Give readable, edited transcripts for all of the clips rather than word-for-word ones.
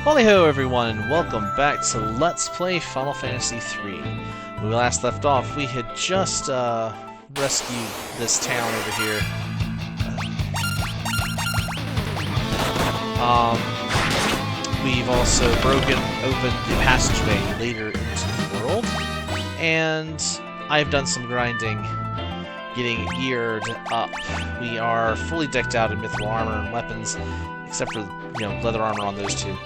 Lali-ho everyone, and welcome back to Let's Play Final Fantasy III. When we last left off, we had just rescued this town over here. We've also broken open the passageway later into the world, and I've done some grinding, getting geared up. We are fully decked out in mithril armor and weapons, except for, leather armor on those two.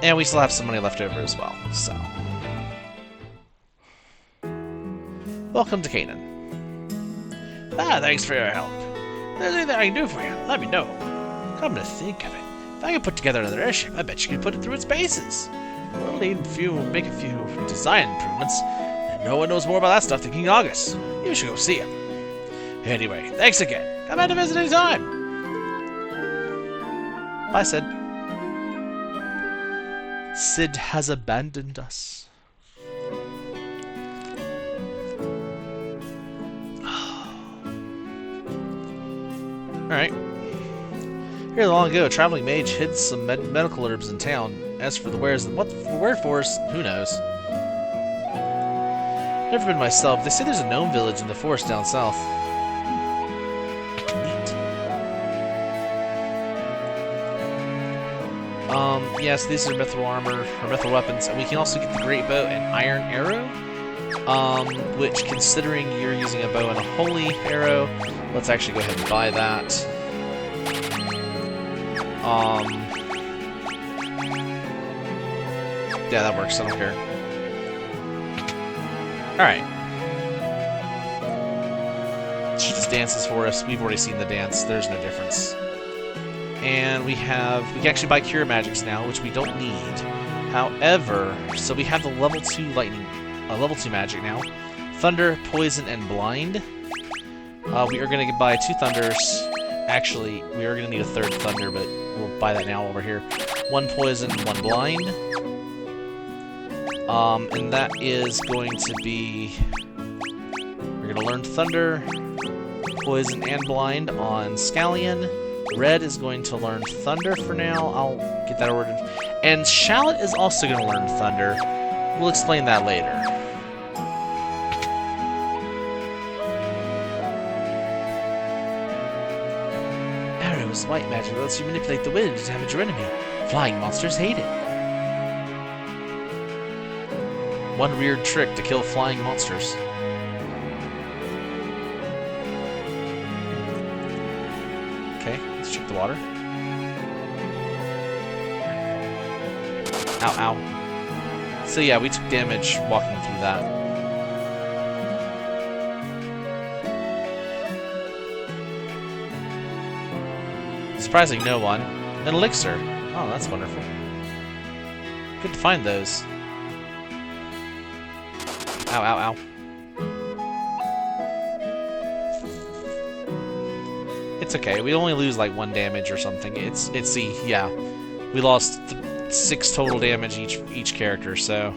And we still have some money left over as well, so. Welcome to Canaan. Thanks for your help. If there's anything I can do for you, let me know. Come to think of it, if I could put together another airship, I bet you could put it through its paces. We'll make a few design improvements, and no one knows more about that stuff than King August. You should go see him. Anyway, thanks again. Come out to visit anytime. Bye, Sid. Sid has abandoned us. Alright. Here long ago, a traveling mage hid some medical herbs in town. As for the where for us, who knows? Never been myself. They say there's a gnome village in the forest down south. Yes, these are mithril armor, or mithril weapons, and we can also get the great bow and iron arrow, which, considering you're using a bow and a holy arrow, let's actually go ahead and buy that. Yeah, that works, I don't care. Alright. She just dances for us. We've already seen the dance, there's no difference. And we can actually buy Cure Magics now, which we don't need. However, so we have the level 2 level 2 magic now. Thunder, Poison, and Blind. We are going to buy 2 Thunders. Actually, we are going to need a 3rd Thunder, but we'll buy that now over here. 1 Poison, 1 Blind. And that is going to be... We're going to learn Thunder, Poison, and Blind on Scallion. Red is going to learn Thunder for now. I'll get that ordered. And Shallot is also going to learn Thunder. We'll explain that later. Arrow is white magic that lets you manipulate the wind to damage your enemy. Flying monsters hate it. One weird trick to kill flying monsters. Okay, let's check the water. Ow, ow. So yeah, we took damage walking through that. Surprising no one. An elixir. Oh, that's wonderful. Good to find those. Ow, ow, ow. It's okay. We only lose like 1 damage or something. Yeah. We lost 6 total damage each character, so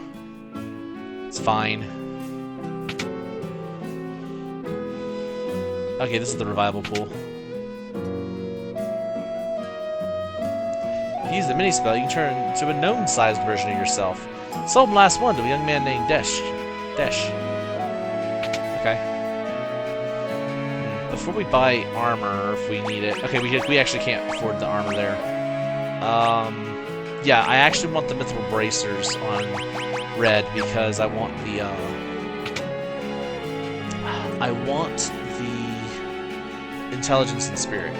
it's fine. Okay, this is the revival pool. If you use the mini spell, you can turn into a gnome-sized version of yourself. Sold him last one to a young man named Desch. Okay. Before we buy armor, if we need it... Okay, we actually can't afford the armor there. Yeah, I actually want the mithril bracers on red because I want the, intelligence and spirit.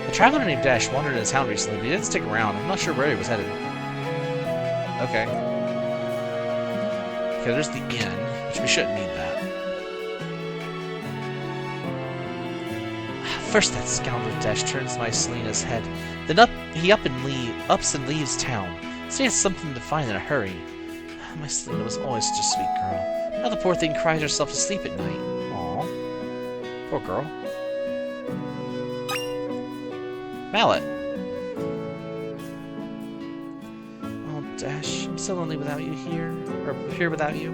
A traveler named Desch wandered into town recently, but he didn't stick around. I'm not sure where he was headed. Okay. Okay, there's the inn, which we shouldn't need that. First that scoundrel Desch turns my Selena's head, then he ups and leaves town. Say it's something to find in a hurry. My Selena was always such a sweet girl. Now the poor thing cries herself to sleep at night. Aw. Poor girl. Mallet. Oh, Desch, I'm so lonely without you here. Or here without you.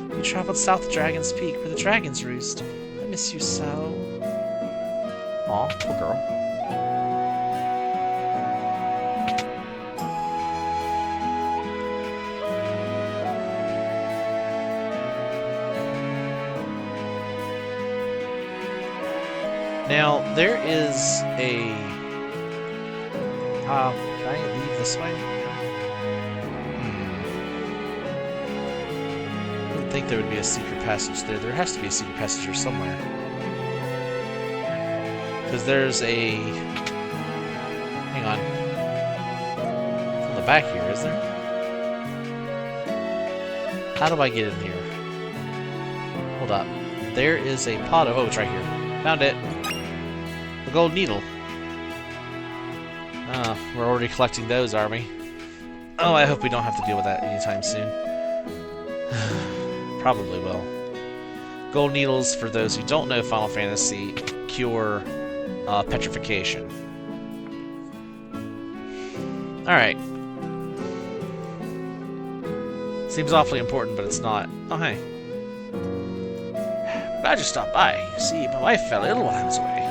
We traveled south to Dragon's Peak, where the dragons roost. I miss you so. Aw, poor girl. Now, there is a... can I leave this way? I don't think there would be a secret passage there. There has to be a secret passage here somewhere. Because there's a... Hang on. It's on the back here, is there? How do I get in here? Hold up. There is a pot of... Oh, it's right here. Found it. The gold needle. We're already collecting those, are we? Oh, I hope we don't have to deal with that anytime soon. Probably will. Gold needles, for those who don't know Final Fantasy, cure petrification. Alright. Seems awfully important, but it's not. Oh, hey. Glad you stopped by. You see, my wife fell ill while I was away.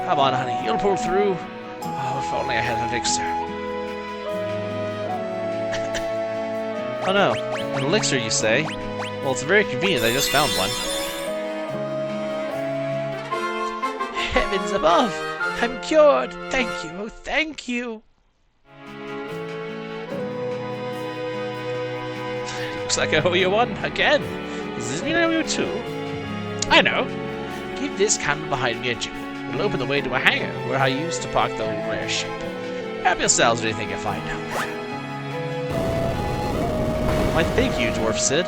Come on, honey, you'll pull through. Oh, if only I had an elixir. Oh no, an elixir, you say? Well, it's very convenient. I just found one. Heavens above! I'm cured! Thank you! Oh, thank you! Looks like I owe you one again. Does this mean I owe you two? I know. Keep this candle behind me, Jimmy. It'll open the way to a hangar where I used to park the old rare ship. Help yourselves with anything you find down there. Why, thank you, Dwarf Sid.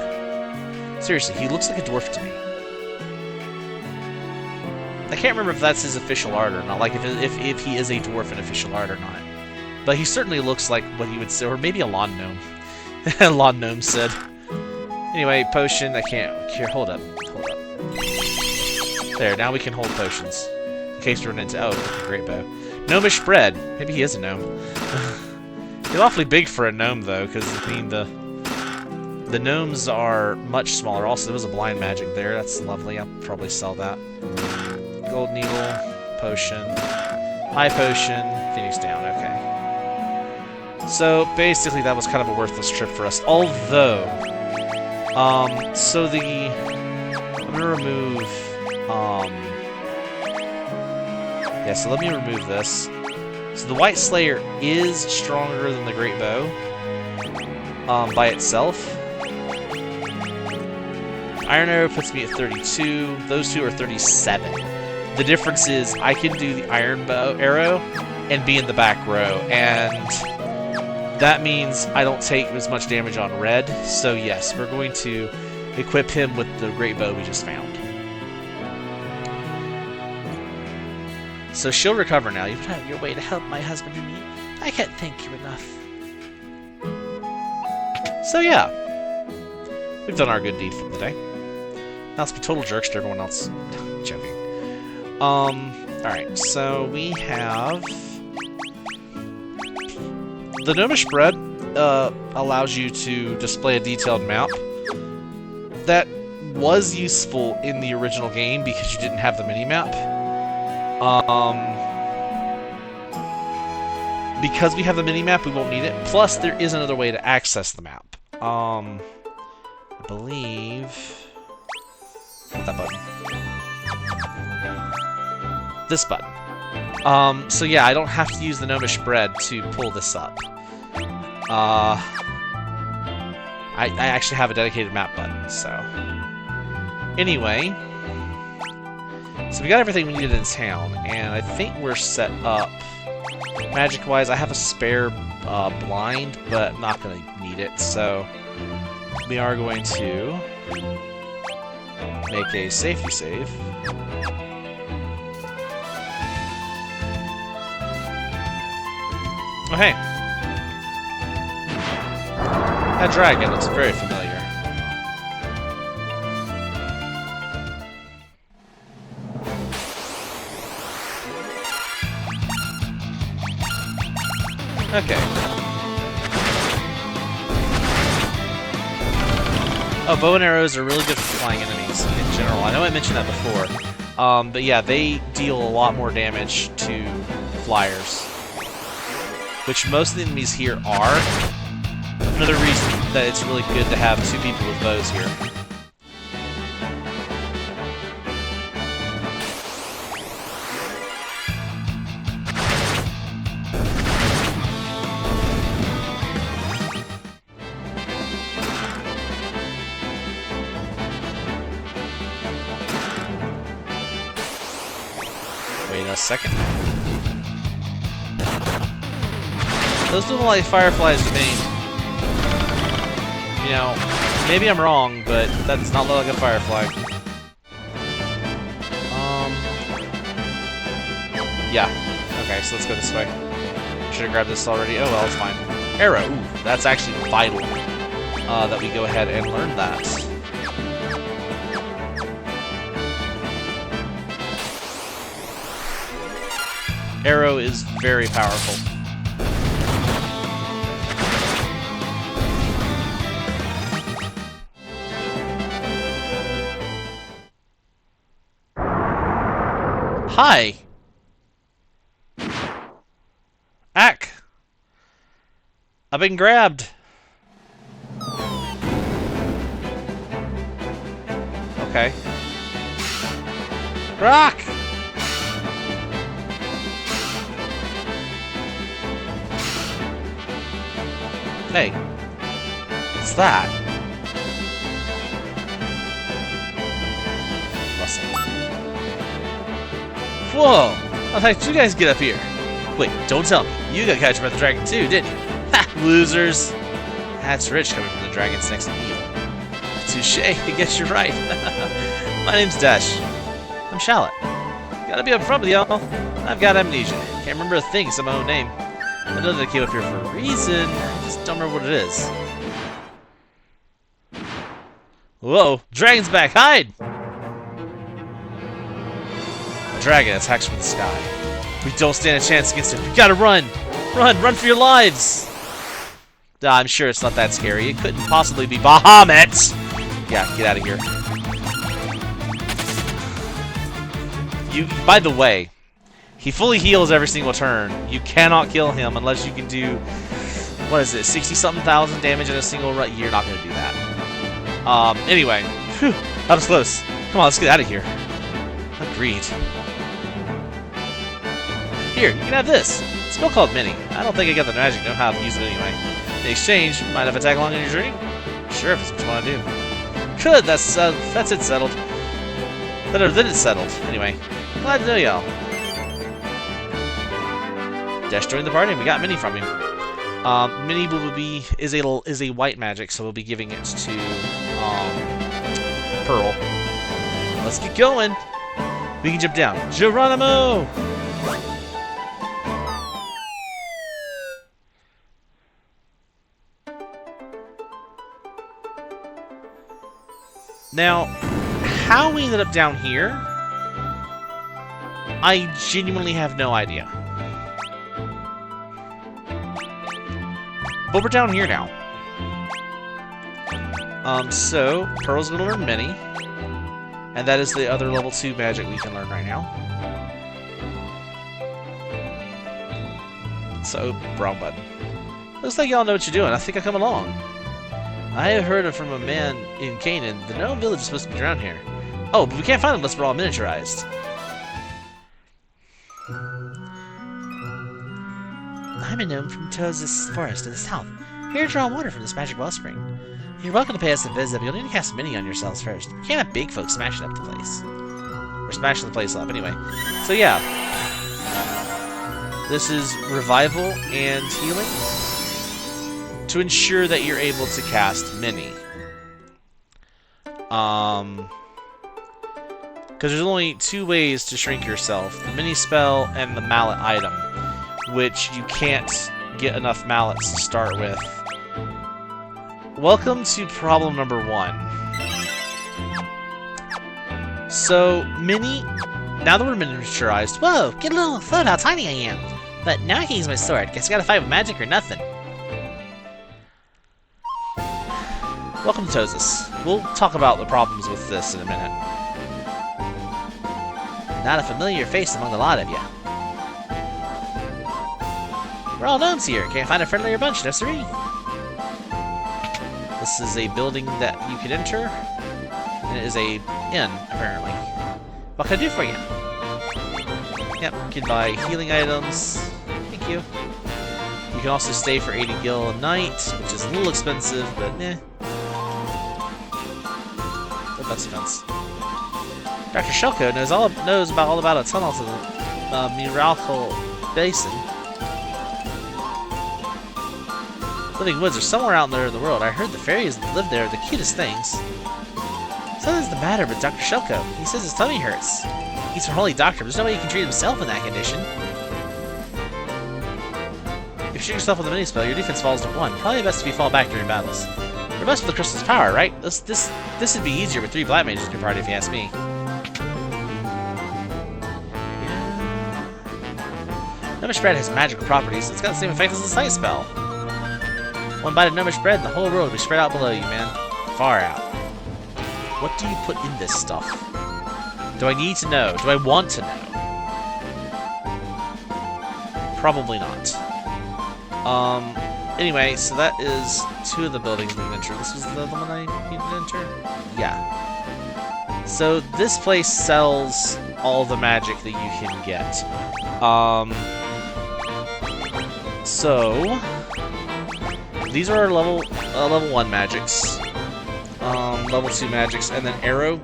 Seriously, he looks like a dwarf to me. I can't remember if that's his official art or not, like if he is a dwarf in official art or not. But he certainly looks like what he would say, or maybe a lawn gnome. Lawn gnome Sid. Anyway, potion, I can't... Here, hold up. Hold up. There, now we can hold potions. In case we run into... Oh, great bow. Gnomish bread. Maybe he is a gnome. He's awfully big for a gnome, though, because, I mean, the gnomes are much smaller. Also, there was a blind magic there. That's lovely. I'll probably sell that. Gold needle, potion, high potion, Phoenix down. Okay. So, basically, that was kind of a worthless trip for us. Although, so the... I'm gonna remove, yeah, so let me remove this. So the White Slayer is stronger than the Great Bow, by itself. Iron Arrow puts me at 32. Those two are 37. The difference is I can do the Iron Bow Arrow and be in the back row, and that means I don't take as much damage on red. So yes, we're going to equip him with the Great Bow we just found. So she'll recover now. You've had your way to help my husband and me. I can't thank you enough. So yeah, we've done our good deed for the day. Now let's be total jerks to everyone else. Joking. Alright, so we have... The Gnomish Bread allows you to display a detailed map. That was useful in the original game because you didn't have the mini-map. Because we have the mini-map, we won't need it. Plus, there is another way to access the map. I believe... that button. This button. So yeah, I don't have to use the Gnomish Bread to pull this up. I actually have a dedicated map button, so... Anyway... So we got everything we needed in town, and I think we're set up... Magic-wise, I have a spare blind, but I'm not going to need it, so... We are going to... make a safety save. Oh, hey! That dragon looks very familiar. Okay. Oh, bow and arrows are really good for flying enemies in general. I know I mentioned that before. But yeah, they deal a lot more damage to flyers. Which most of the enemies here are. Another reason that it's really good to have two people with bows here. second. Those don't look like fireflies to me. You know, maybe I'm wrong, but that does not look like a firefly. Yeah. Okay, so let's go this way. Should have grabbed this already. Oh well, it's fine. Arrow. Ooh, that's actually vital that we go ahead and learn that. Arrow is very powerful. Hi! Ack! I've been grabbed! Okay. Rock! Hey. What's that? Rustle. Whoa! How did you guys get up here? Wait, don't tell me. You got captured by the dragon too, didn't you? Ha! Losers! That's rich coming from the dragon's next meal. Touche, I guess you're right. My name's Desch. I'm Shallot. Gotta be upfront with y'all. I've got amnesia. Can't remember a thing except my own name. I know that I came up here for a reason. I just don't remember what it is. Whoa! Dragon's back! Hide! A dragon attacks from the sky. We don't stand a chance against it. We gotta run! Run! Run for your lives! I'm sure it's not that scary. It couldn't possibly be Bahamut! Yeah, get out of here. By the way, he fully heals every single turn. You cannot kill him unless you can do, what is it, 60-something thousand damage in a single run. You're not going to do that. Anyway, whew, that was close. Come on, let's get out of here. Agreed. Here, you can have this. It's still called Mini. I don't think I got the magic to know how to use it anyway. In exchange, mind if I tag along on your journey? Sure, if it's what you want to do. Good, that's it settled. Better than it's settled. Anyway, glad to know y'all. Desch joined the party and we got Mini from him. Mini is a white magic, so we'll be giving it to Pearl. Let's get going. We can jump down. Geronimo! Now, how we ended up down here, I genuinely have no idea. But we're down here now. So, Pearl's gonna learn Mini. And that is the other level 2 magic we can learn right now. So, wrong button. Looks like y'all know what you're doing. I think I'll come along. I have heard from a man in Canaan. The gnome village is supposed to be around here. Oh, but we can't find them unless we're all miniaturized. I'm a gnome from Toza's forest in the south. Here to draw water from this magic wellspring. You're welcome to pay us a visit, but you'll need to cast Mini on yourselves first. You can't have big folks smashing up the place. We're smashing the place up, anyway. So yeah. This is revival and healing to ensure that you're able to cast Mini. Because there's only 2 ways to shrink yourself. The Mini spell and the mallet item, which you can't get enough mallets to start with. Welcome to problem number 1. So, Mini, now that we're miniaturized, whoa, get a little thought how tiny I am. But now I can use my sword. Guess I gotta fight with magic or nothing. Welcome to Tozus. We'll talk about the problems with this in a minute. Not a familiar face among the lot of you. We're all gnomes here. Can't find a friendlier bunch, no siree. This is a building that you can enter. And it is a inn, apparently. What can I do for you? Yep, you can buy healing items. Thank you. You can also stay for 80 gil a night, which is a little expensive, but eh. That's a fence. Dr. Shellco knows all about a tunnel to the Lali-ho Basin. Living woods are somewhere out there in the world. I heard the fairies that live there are the cutest things. Something's the matter with Dr. Shelko. He says his tummy hurts. He's a holy doctor, but there's no way he can treat himself in that condition. If you shoot yourself with a mini-spell, your defense falls to 1. Probably best if you fall back during battles. We're best for the crystal's power, right? This would be easier with 3 black mages in your party, if you ask me. Gnomish bread has magical properties. It's got the same effect as the sight spell. One bite of gnomish bread, and the whole world will be spread out below you, man. Far out. What do you put in this stuff? Do I need to know? Do I want to know? Probably not. Anyway, so that is 2 of the buildings we can enter. This was the one I needed to enter? Yeah. So this place sells all the magic that you can get. So these are our level 1 magics. Level 2 magics, and then arrow.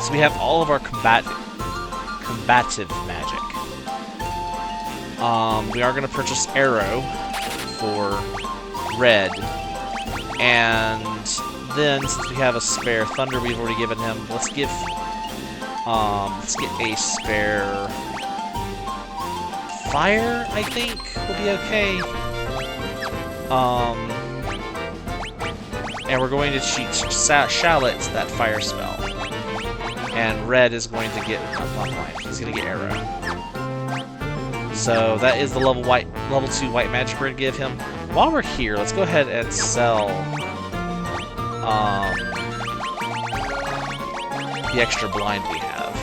So we have all of our combative magic. We are going to purchase arrow for red, and then since we have a spare thunder, we've already given him. Let's get a spare fire. I think will be okay. And we're going to cheat Shallot that fire spell. And red is going to get he's going to get arrow. So that is the level 2 white magic we're going to give him. While we're here, let's go ahead and sell the extra blind we have.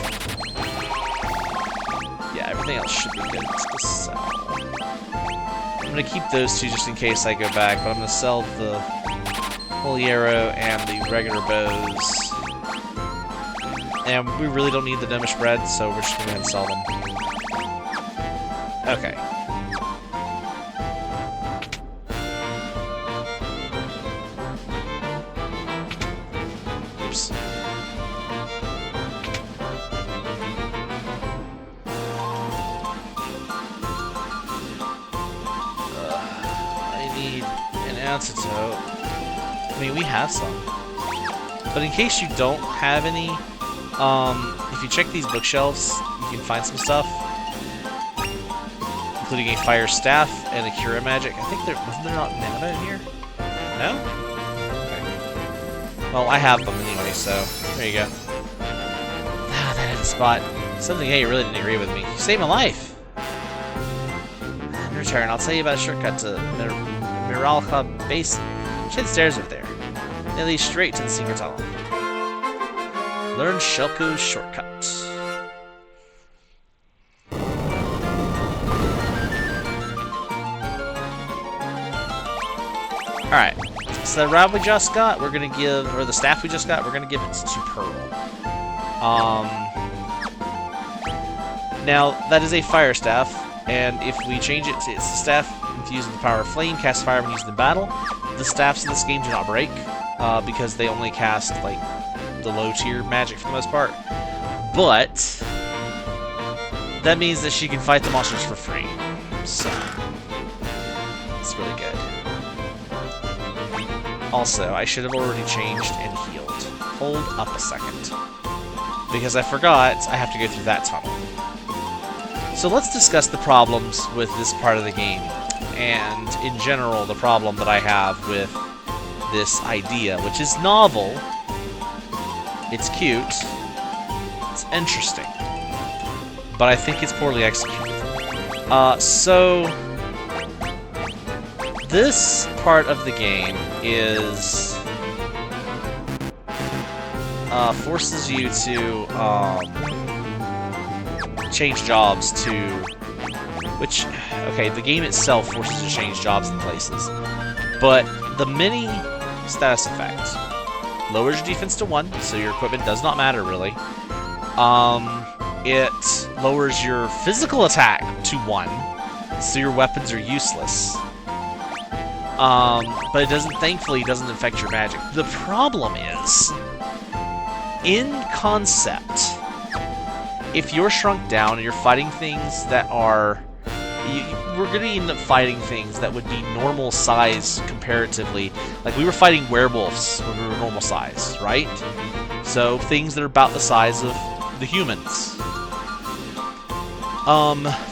Yeah, everything else should be good. Let's go sell. I'm going to keep those 2 just in case I go back, but I'm going to sell the holy arrow and the regular bows. And we really don't need the gnomish bread, so we're just going to go ahead and sell them. Okay. Oops. I need an antidote. I mean, we have some. But in case you don't have any, if you check these bookshelves, you can find some stuff. Including a fire staff and a cure magic. I think wasn't there not mana in here? No? Okay. Well, I have them anyway, so there you go. Ah, that hidden spot. Something hey, you really didn't agree with me. You saved my life! In return, I'll tell you about a shortcut to Lali-ho Basin. Check the stairs over there. They lead straight to the secret tunnel. Learn Shelko's shortcut. Alright, so the rod we just got, we're gonna give, or the staff we just got, we're gonna give it to Pearl. Now, that is a fire staff, and if we change it to it's the staff infused with the power of flame, cast fire when used in battle, the staffs in this game do not break, because they only cast, like, the low-tier magic for the most part. But that means that she can fight the monsters for free, so it's really good. Also, I should have already changed and healed. Hold up a second. Because I forgot I have to go through that tunnel. So let's discuss the problems with this part of the game. And, in general, the problem that I have with this idea, which is novel. It's cute. It's interesting. But I think it's poorly executed. So this part of the game is forces you to change jobs to which okay, the game itself forces you to change jobs and places, but the mini status effect lowers your defense to 1, so your equipment does not matter really. It lowers your physical attack to 1, so your weapons are useless. But it doesn't, thankfully, doesn't affect your magic. The problem is, in concept, if you're shrunk down and you're fighting things that are... we're going to end up fighting things that would be normal size comparatively. Like, we were fighting werewolves when we were normal size, right? So, things that are about the size of the humans.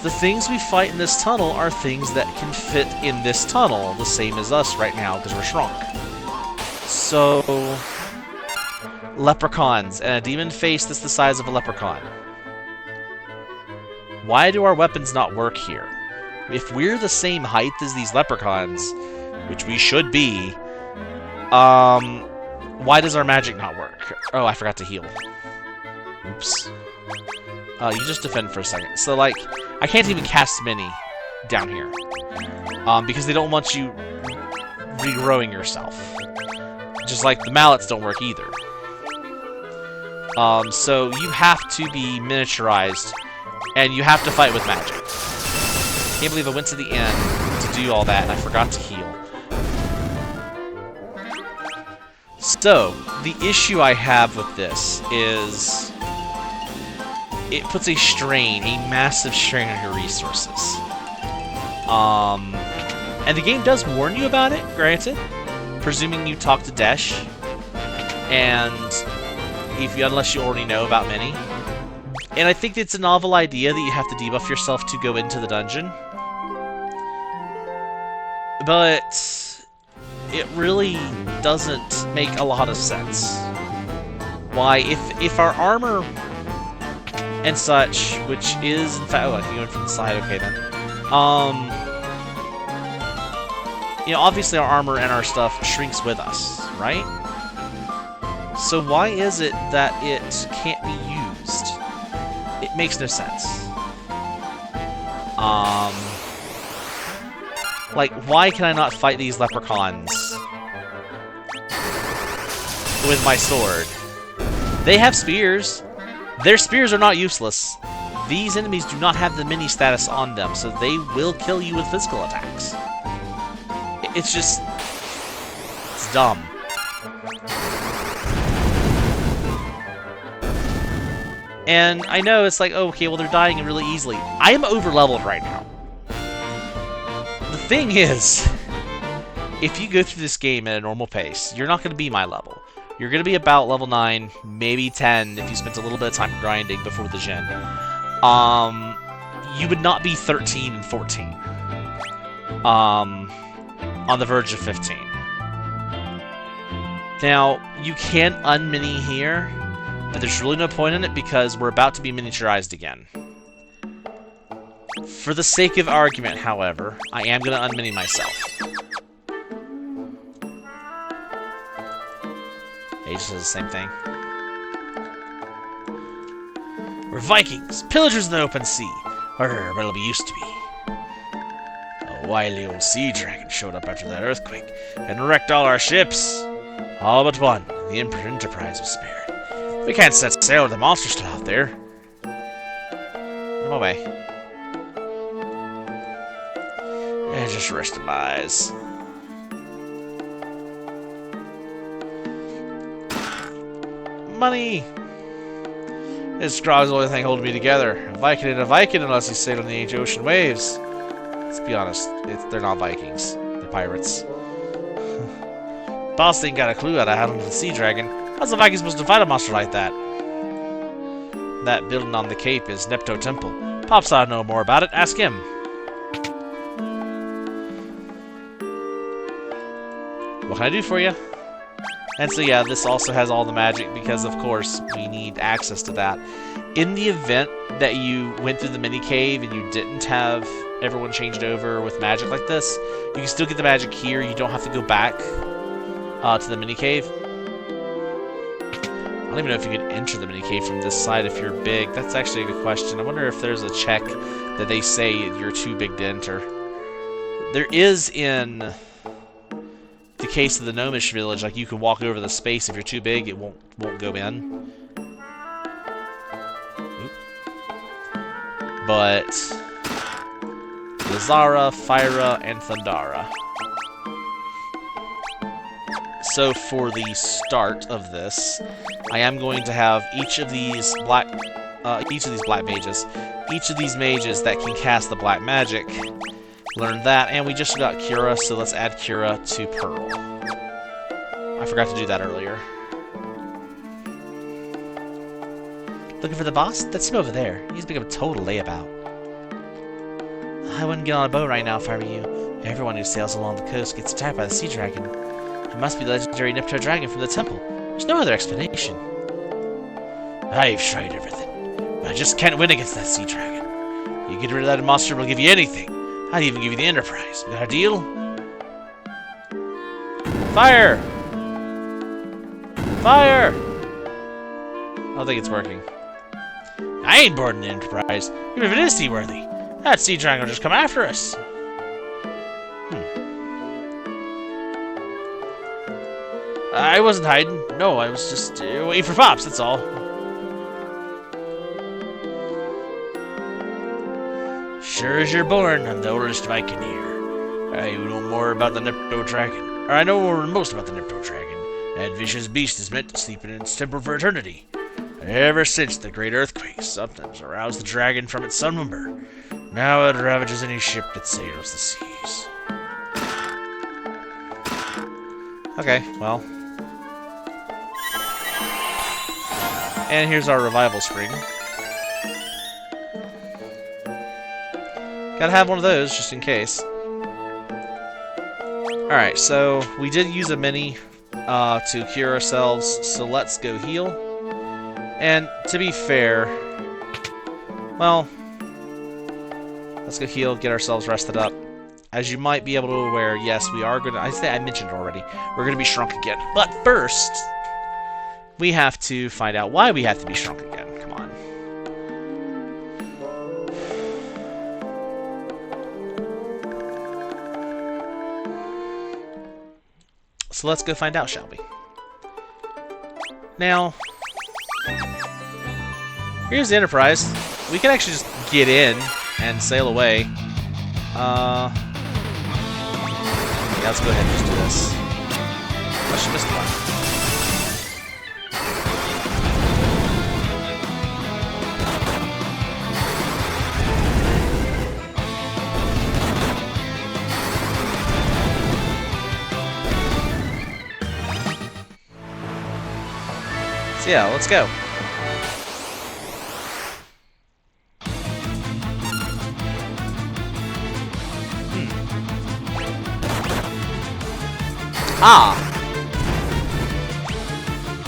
The things we fight in this tunnel are things that can fit in this tunnel, the same as us right now, because we're shrunk. So, leprechauns, and a demon face that's the size of a leprechaun. Why do our weapons not work here? If we're the same height as these leprechauns, which we should be, why does our magic not work? Oh, I forgot to heal. Oops. You just defend for a second. So, like, I can't even cast Mini down here. Because they don't want you regrowing yourself. Just like the mallets don't work either. So you have to be miniaturized, and you have to fight with magic. Can't believe I went to the end to do all that, and I forgot to heal. So, the issue I have with this is... it puts a strain, a massive strain on your resources. And the game does warn you about it, granted. Presuming you talk to Desch. And unless you already know about Mini. And I think it's a novel idea that you have to debuff yourself to go into the dungeon. But it really doesn't make a lot of sense. Why, if our armor and such, which is in fact... oh, I can go in from the side, okay then. You know, obviously our armor and our stuff shrinks with us, right? So why is it that it can't be used? It makes no sense. Like, why can I not fight these leprechauns with my sword? They have spears. Their spears are not useless. These enemies do not have the mini status on them, so they will kill you with physical attacks. It's just... it's dumb. And I know it's like, oh, okay, well, they're dying really easily. I am over-leveled right now. The thing is, if you go through this game at a normal pace, you're not going to be my level. You're going to be about level 9, maybe 10, if you spent a little bit of time grinding before the gen. You would not be 13 and 14. On the verge of 15. Now, you can unmini here, but there's really no point in it because we're about to be miniaturized again. For the sake of argument, however, I am going to unmini myself. It just does the same thing. We're Vikings, pillagers in the open sea. But it'll be used to be. A wily old sea dragon showed up after that earthquake and wrecked all our ships. All but one, the Emperor Enterprise was spared. We can't set sail with the monster still out there. I'm away. And just resting my eyes. Money! This Grog's the only thing holding me together. A Viking ain't a Viking unless he's sailing the ancient ocean waves. Let's be honest, they're not Vikings. They're pirates. Boss ain't got a clue how to handle the sea dragon. How's the Viking supposed to fight a monster like that? That building on the cape is Nepto Temple. Pops ought to know more about it. Ask him. What can I do for you? And so yeah, this also has all the magic because, of course, we need access to that. In the event that you went through the mini cave and you didn't have everyone changed over with magic like this, you can still get the magic here. You don't have to go back to the mini cave. I don't even know if you can enter the mini cave from this side if you're big. That's actually a good question. I wonder if there's a check that they say you're too big to enter. There is in the case of the Gnomish village, like you can walk over the space. If you're too big, it won't go in. Oop. But Lazara, Fyra, and Thundara. So for the start of this, I am going to have each of these black each of these black mages. Each of these mages that can cast the black magic. Learn that, and we just got Cura, so let's add Cura to Pearl. I forgot to do that earlier. Looking for the boss? That's him over there. He's become a total layabout. I wouldn't get on a boat right now if I were you. Everyone who sails along the coast gets attacked by the sea dragon. It must be the legendary Nipto dragon from the temple. There's no other explanation. I've tried everything, but I just can't win against that sea dragon. You get rid of that monster, we'll give you anything. I'd even give you the Enterprise. We got a deal? Fire! Fire! I don't think it's working. I ain't boarding the Enterprise, even if it is seaworthy. That sea dragon will just come after us. I wasn't hiding. No, I was just waiting for Pops, that's all. Sure as you're born, I'm the oldest Viking here. I know more about the Nipto dragon. Or I know most about the Nipto dragon. That vicious beast is meant to sleep in its temple for eternity. Ever since the great earthquake, sometimes aroused the dragon from its slumber. Now it ravages any ship that sails the seas. Okay, well. And here's our revival spring. Gotta have one of those, just in case. Alright, so we did use a mini to cure ourselves, so let's go heal. And to be fair, well, let's go heal, get ourselves rested up. As you might be able to aware, yes, we are gonna, I mentioned already, we're gonna be shrunk again. But first, we have to find out why we have to be shrunk again. Come on. So let's go find out, shall we? Now, here's the Enterprise. We can actually just get in and sail away. Yeah, let's go ahead and just do this. I should miss one. So yeah, let's go. Ah!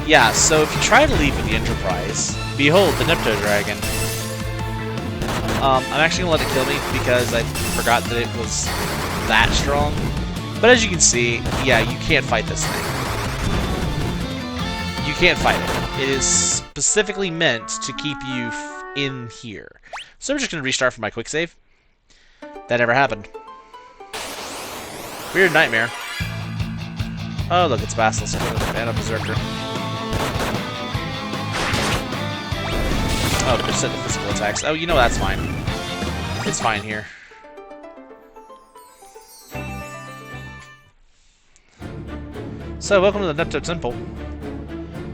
Yeah, so if you try to leave with the Enterprise, behold the Nipto dragon. I'm actually gonna let it kill me because I forgot that it was that strong. But as you can see, yeah, you can't fight this thing. You can't fight it. It is specifically meant to keep you in here. So I'm just gonna restart for my quick save. That never happened. Weird nightmare. Oh, look, it's Basilisk and a Berserker. Oh, they're setting the physical attacks. Oh, you know that's fine. It's fine here. So, welcome to the Nipto Temple.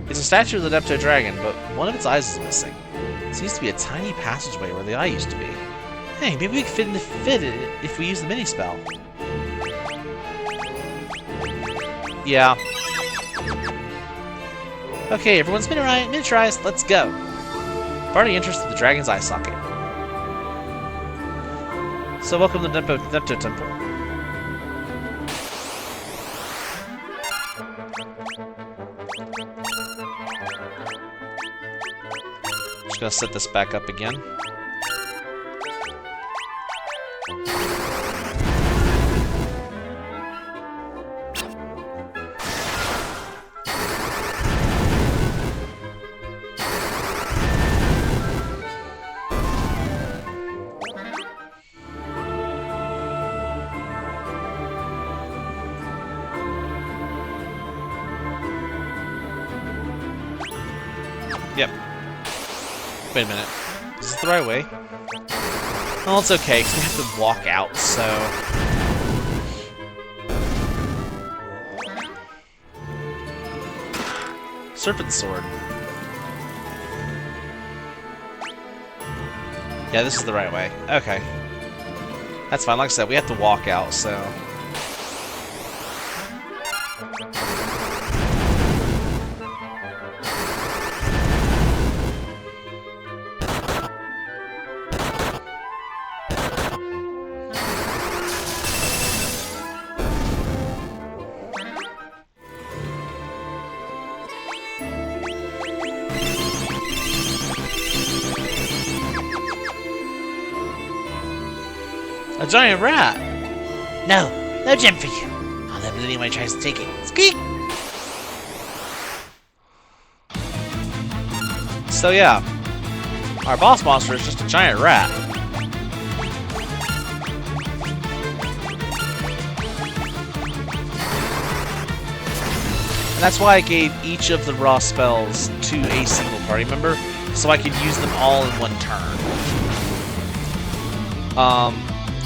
It's a statue of the Nipto Dragon, but one of its eyes is missing. It seems to be a tiny passageway where the eye used to be. Hey, maybe we can fit it if we use the mini-spell. Yeah. Okay, everyone's miniaturized. Let's go. I've already interested the dragon's eye socket. So welcome to the Nipto Temple. Just gonna set this back up again. Yep. Wait a minute. Is this the right way? Well, it's okay, because we have to walk out, so... Serpent Sword. Yeah, this is the right way. Okay. That's fine. Like I said, we have to walk out, so... A giant rat! No, no gem for you. I'll never let anyone tries to take it. Squeak! So yeah, our boss monster is just a giant rat. And that's why I gave each of the raw spells to a single party member, so I could use them all in one turn.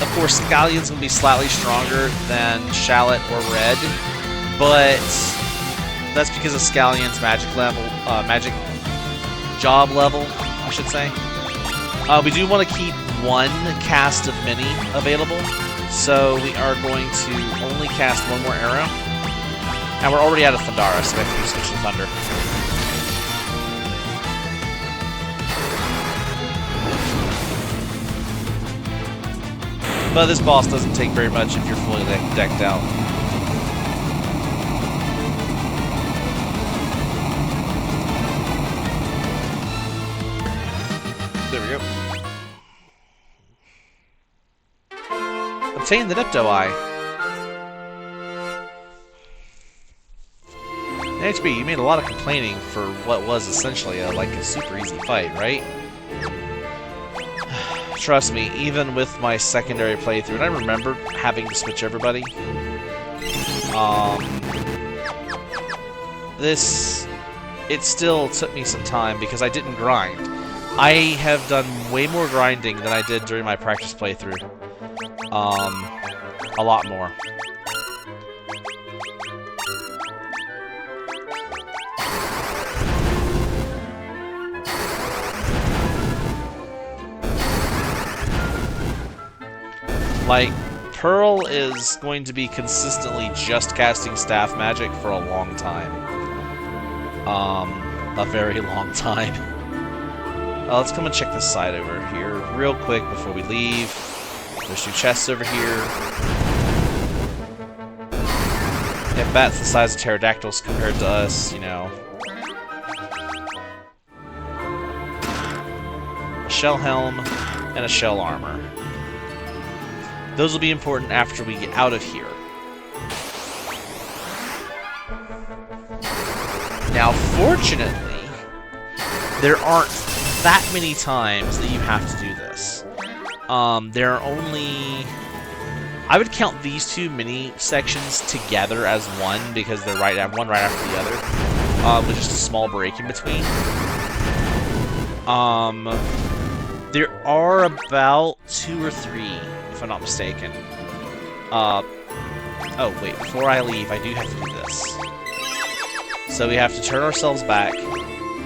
Of course, Scallion's going to be slightly stronger than Shallot or Red, but that's because of Scallion's magic level, magic job level, I should say. We do want to keep one cast of mini available, so we are going to only cast one more arrow. And we're already out of Thundara, so we have to switch to Thunder. But this boss doesn't take very much if you're fully decked out. There we go. Obtain the Nipto Eye. HB, you made a lot of complaining for what was essentially like a super easy fight, right? Trust me, even with my secondary playthrough, and I remember having to switch everybody, it still took me some time because I didn't grind. I have done way more grinding than I did during my practice playthrough. A lot more. Like, Pearl is going to be consistently just casting staff magic for a long time. A very long time. Let's come and check this side over here real quick before we leave. There's 2 chests over here. If bats the size of pterodactyls compared to us, you know. A shell helm and a shell armor. Those will be important after we get out of here. Now, fortunately, there aren't that many times that you have to do this. There are only... I would count these 2 mini sections together as one, because they're one right after the other, with just a small break in between. There are about 2 or 3, if I'm not mistaken. Oh, wait, before I leave, I do have to do this. So we have to turn ourselves back.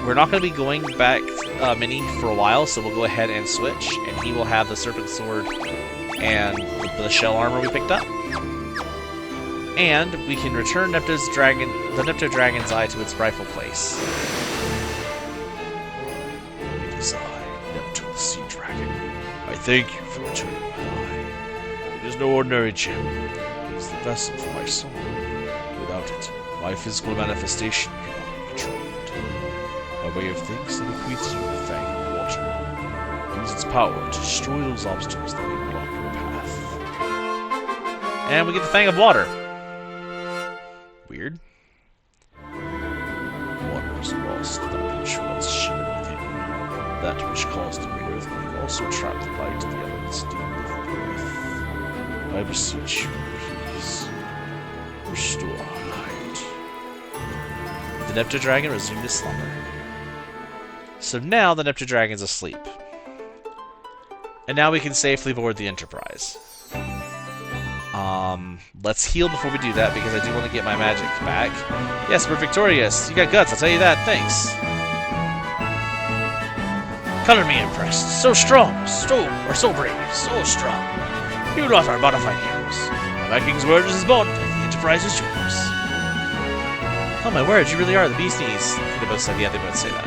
We're not going to be going back mini for a while, so we'll go ahead and switch, and he will have the Serpent Sword and the shell armor we picked up. And we can return the Nipto Dragon's Eye to its rightful place. It is I, Nipto the Sea Dragon. I thank you for returning my eye. It is no ordinary gem. It is the vessel for my soul. Without it, my physical manifestation cannot be controlled. By way of things, it bequeaths you the Fang of Water. Use its power to destroy those obstacles that may block your path. And we get the Fang of Water. Weird. Water is lost, that which once shimmered within. That which caused the great earthquake also trapped the light of the elements deep within the earth. I beseech you, please, restore our light. The Nipto Dragon resumed his slumber. So now the Nipto Dragon's asleep. And now we can safely board the Enterprise. Let's heal before we do that, because I do want to get my magic back. Yes, we're victorious. You got guts, I'll tell you that. Thanks. Color me impressed. So strong, so brave, so strong. You lot are bona fide heroes. My Viking's word is bond, and the enterprise is yours. Oh my word, you really are the bee's knees. They both said, yeah, they both say that.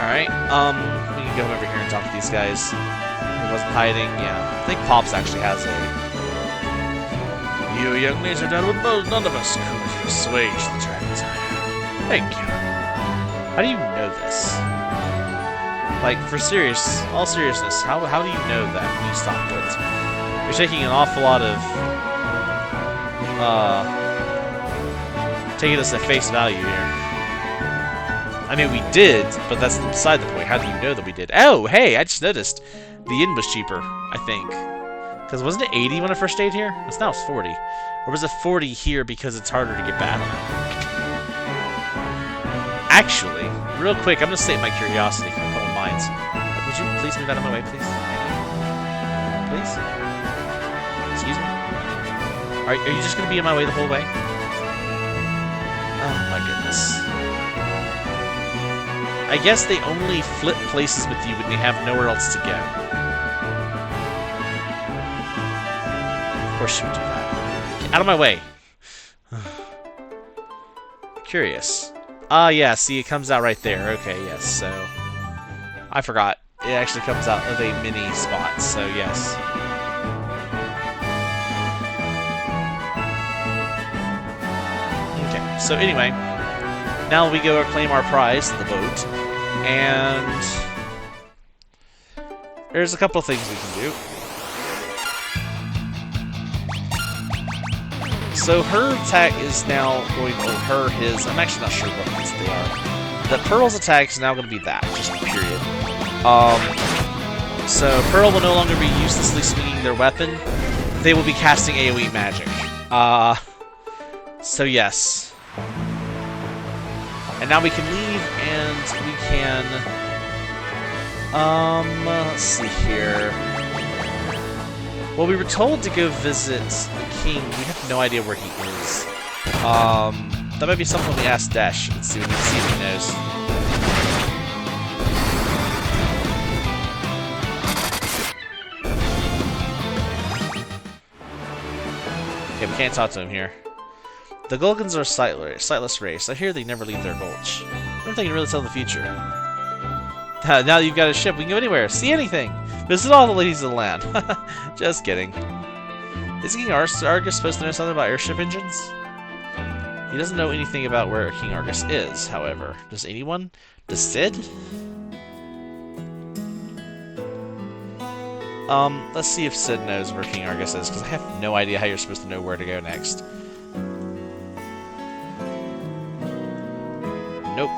Alright, we can go over here and talk to these guys. He wasn't hiding, yeah. I think Pops actually has a... You young laser dad would know none of us could assuage the dragon's ire. Thank you. How do you know this? Like, for serious, all seriousness, how do you know that when you stopped it? You're taking an awful lot of, taking this at face value here. I mean, we did, but that's beside the point. How do you know that we did? Oh, hey, I just noticed. The inn was cheaper, I think. Because wasn't it 80 when I first stayed here? It's now 40. Or was it 40 here because it's harder to get back? Actually, real quick, I'm going to state my curiosity for a couple minds. Would you please move out of my way, please? Please? Excuse me? Are you just going to be in my way the whole way? Oh my goodness. I guess they only flip places with you when they have nowhere else to go. Of course she would do that. Get out of my way. Curious. Ah, yeah, see, it comes out right there. Okay, yes, so... I forgot. It actually comes out of a mini spot, so yes. Okay, so anyway, now we go claim our prize, the boat, and there's a couple of things we can do. So her attack is now going to his. I'm actually not sure what ones they are. The Pearl's attack is now going to be that, just period. So Pearl will no longer be uselessly swinging their weapon. They will be casting AoE magic. So yes. And now we can leave, and we can... let's see here. Well, we were told to go visit the king. We have no idea where he is. That might be something we ask Desch and see if he knows. Okay, we can't talk to him here. The Gulgans are a sightless race. I hear they never leave their gulch. I wonder if they can really tell the future. Now that you've got a ship, we can go anywhere, see anything. Visit all the ladies of the land. Just kidding. Is King Argus supposed to know something about airship engines? He doesn't know anything about where King Argus is, however. Does anyone? Does Sid? Let's see if Sid knows where King Argus is, because I have no idea how you're supposed to know where to go next. Nope.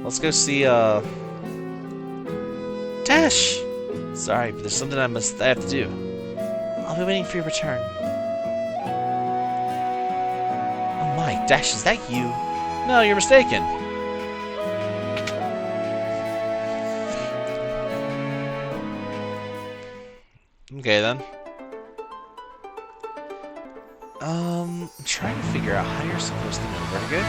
Let's go see, Desch! Sorry, but there's something I have to do. I'll be waiting for your return. Oh my, Desch, is that you? No, you're mistaken. Okay, then. I'm trying to figure out how you're supposed to know where to go.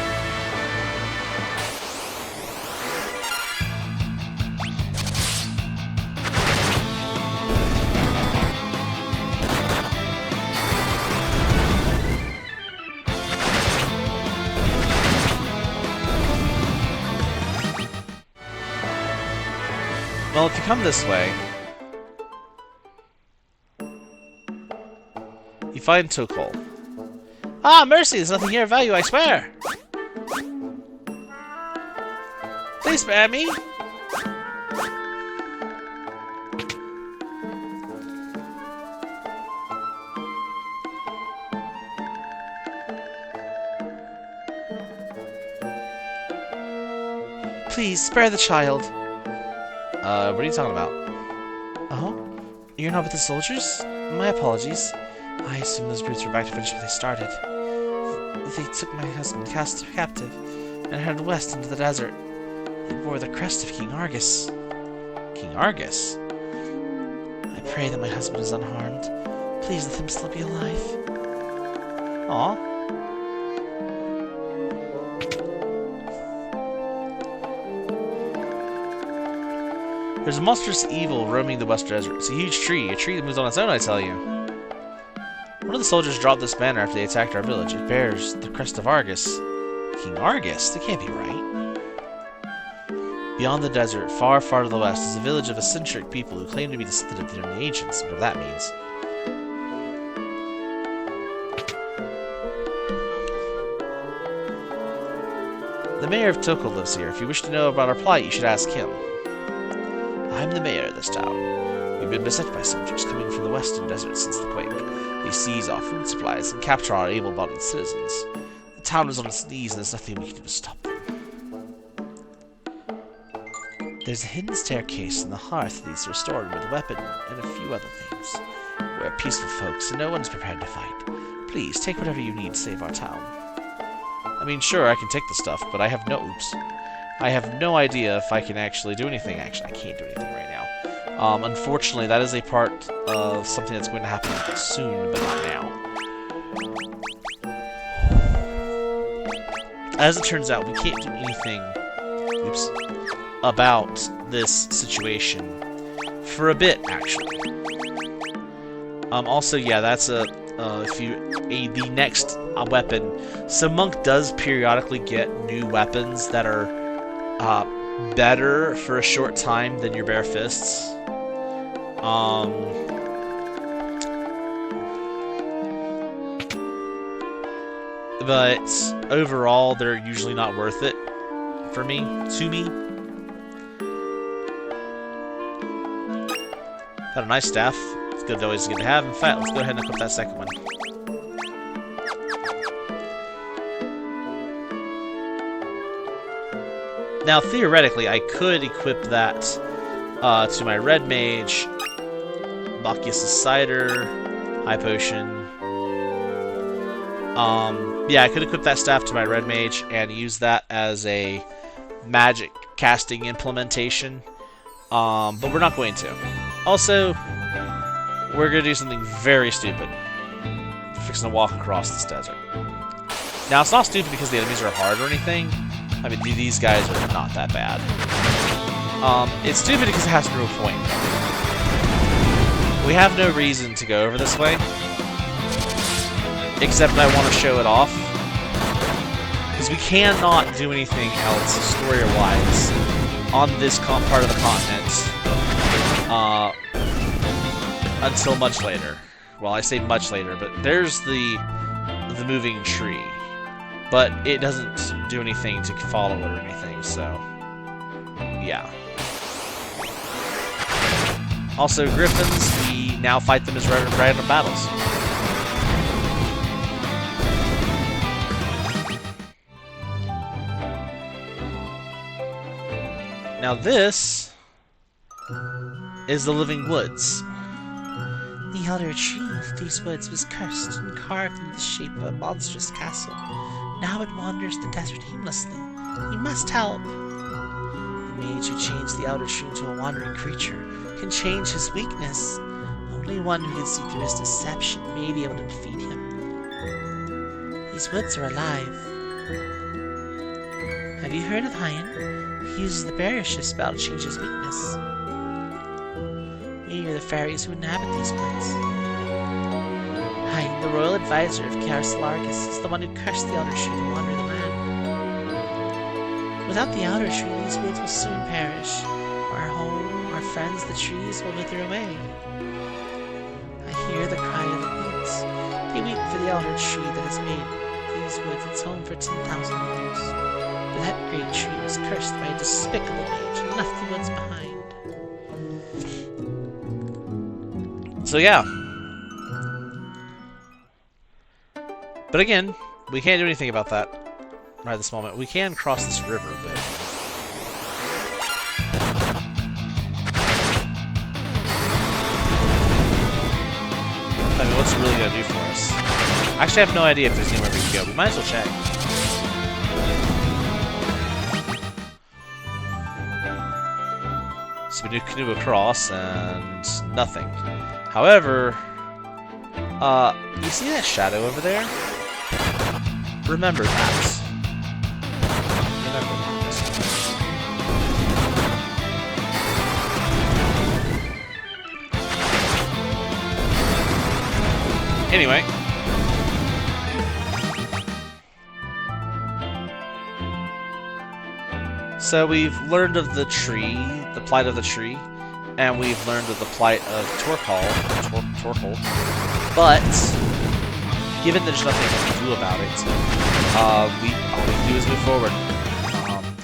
Well, if you come this way, you find Tokol. Ah, mercy! There's nothing here of value, I swear! Please spare me! Please, spare the child. What are you talking about? Oh? You're not with the soldiers? My apologies. I assume those brutes were back to finish what they started. They took my husband captive and headed west into the desert. They bore the crest of King Argus. King Argus? Pray that my husband is unharmed. Please let him still be alive. Aw. There's a monstrous evil roaming the West Desert. It's a huge tree. A tree that moves on its own, I tell you. One of the soldiers dropped this banner after they attacked our village. It bears the crest of Argus. King Argus? That can't be right. Beyond the desert, far, far to the west, is a village of eccentric people who claim to be descended from the ancients, whatever that means. The mayor of Toko lives here. If you wish to know about our plight, you should ask him. I'm the mayor of this town. We've been beset by soldiers coming from the western desert since the quake. They seize our food supplies and capture our able-bodied citizens. The town is on its knees and there's nothing we can do to stop them. There's a hidden staircase in the hearth that is restored with a weapon and a few other things. We're peaceful folks and no one's prepared to fight. Please, take whatever you need to save our town. I mean, sure, I can take the stuff, but I have no... Oops. I have no idea if I can actually do anything. Actually, I can't do anything right now. Unfortunately, that is a part of something that's going to happen soon, but not now. As it turns out, we can't do anything... Oops. About this situation. For a bit, actually. Also, yeah, that's the next weapon. So Monk does periodically get new weapons that are better for a short time than your bare fists. But overall, they're usually not worth it for me, to me. Got a nice staff. It's good, always good to have. In fact, let's go ahead and equip that second one. Now, theoretically, I could equip that to my Red Mage, Bacchus' Cider, High Potion. Yeah, I could equip that staff to my Red Mage and use that as a magic casting implementation. But we're not going to. Also, we're going to do something very stupid. We're fixing to walk across this desert. Now, it's not stupid because the enemies are hard or anything. I mean, these guys are not that bad. It's stupid because it has no point. We have no reason to go over this way. Except I want to show it off. Because we cannot do anything else, story-wise, on this part of the continent. Until much later. Well, I say much later, but there's the moving tree. But it doesn't do anything to follow it or anything, so... yeah. Also, Griffins, we now fight them as random battles. Now this is the Living Woods. The elder tree of these woods was cursed and carved in the shape of a monstrous castle. Now it wanders the desert aimlessly. We must help. The mage who changed the elder tree into a wandering creature can change his weakness. Only one who can see through his deception may be able to defeat him. These woods are alive. Have you heard of Hyan? He uses the barrier shift spell to change his weakness. We are the fairies who inhabit these woods. Hyan, the royal advisor of Largus, is the one who cursed the elder tree to wander the land. Without the elder tree, these woods will soon perish. Our home, our friends, the trees will wither away. I hear the cry of the woods. They weep for the elder tree that has made these woods its home for 10,000 years. But that great tree was cursed by a despicable mage and left the woods behind. So yeah. But again, we can't do anything about that right at this moment. We can cross this river, but... I mean, what's it really going to do for us? Actually, I have no idea if there's anywhere we can go. We might as well check. So we do canoe across, and nothing. However, you see that shadow over there? Remember that. Remember that. Anyway. So we've learned of the tree, the plight of the tree, and we've learned of the plight of Torkoal, but given there's nothing we can do about it, all we can do is move forward,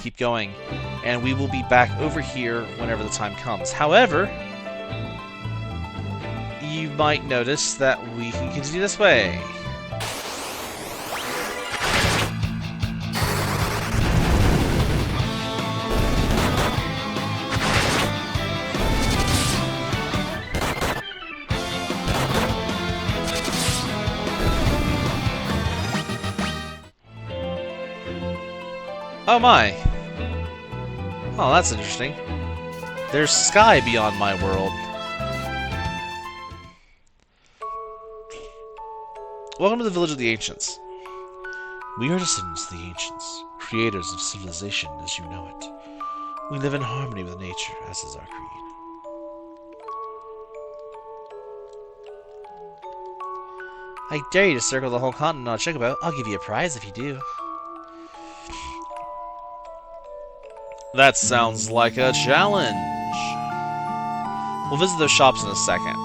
keep going, and we will be back over here whenever the time comes. However, you might notice that we can continue this way. Oh my! Oh, that's interesting. There's sky beyond my world. Welcome to the Village of the Ancients. We are descendants of the Ancients, creators of civilization as you know it. We live in harmony with nature, as is our creed. I dare you to circle the whole continent on a chocobo. I'll give you a prize if you do. That sounds like a challenge. We'll visit those shops in a second.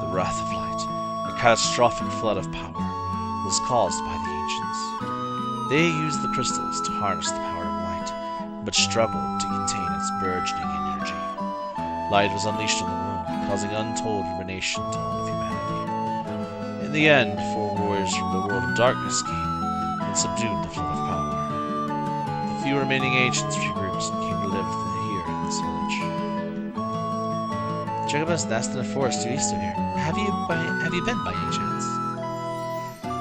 The Wrath of Light, a catastrophic flood of power, was caused by the ancients. They used the crystals to harness the power of light, but struggled to contain its burgeoning energy. Light was unleashed on the world, causing untold ruination to all of humanity. In the end, 4 warriors from the world of darkness came and subdued the flood of power. The few remaining ancients regrouped and came to live here in this village. The Chocobos nest in a forest due east of here. Have you been by any chance?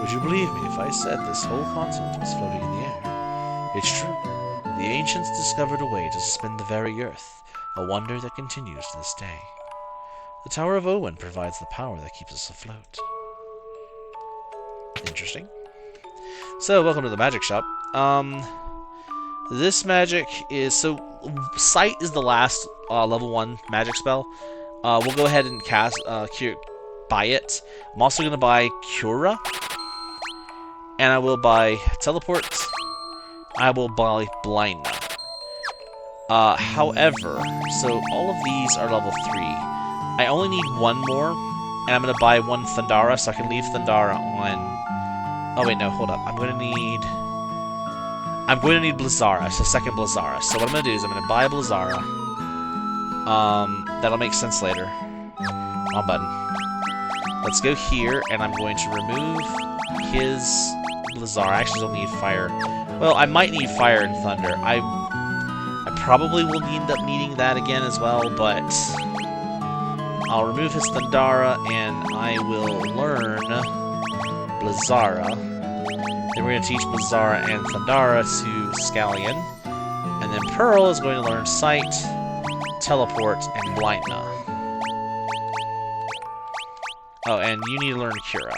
Would you believe me if I said this whole continent was floating in the air? It's true. The ancients discovered a way to suspend the very earth, a wonder that continues to this day. The Tower of Owen provides the power that keeps us afloat. Interesting. So, welcome to the magic shop. This magic is... So, Sight is the last level 1 magic spell. We'll go ahead and cast... buy it. I'm also going to buy Cura. And I will buy Teleport. I will buy Blindna. However, so all of these are level 3. I only need one more. And I'm going to buy one Thundara, so I can leave Thundara on... Oh wait, no, hold up. I'm going to need Blizzara, so second Blizzara. So what I'm going to do is I'm going to buy Blizzara. That'll make sense later. Wrong button. Let's go here, and I'm going to remove his Blizzara. I actually don't need fire. Well, I might need fire and thunder. I probably will end up needing that again as well, but I'll remove his Thundara, and I will learn Blizzara. Then we're going to teach Blizzara and Thundara to Scallion. And then Pearl is going to learn Sight, Teleport, and Blindna. Oh, and you need to learn Cura.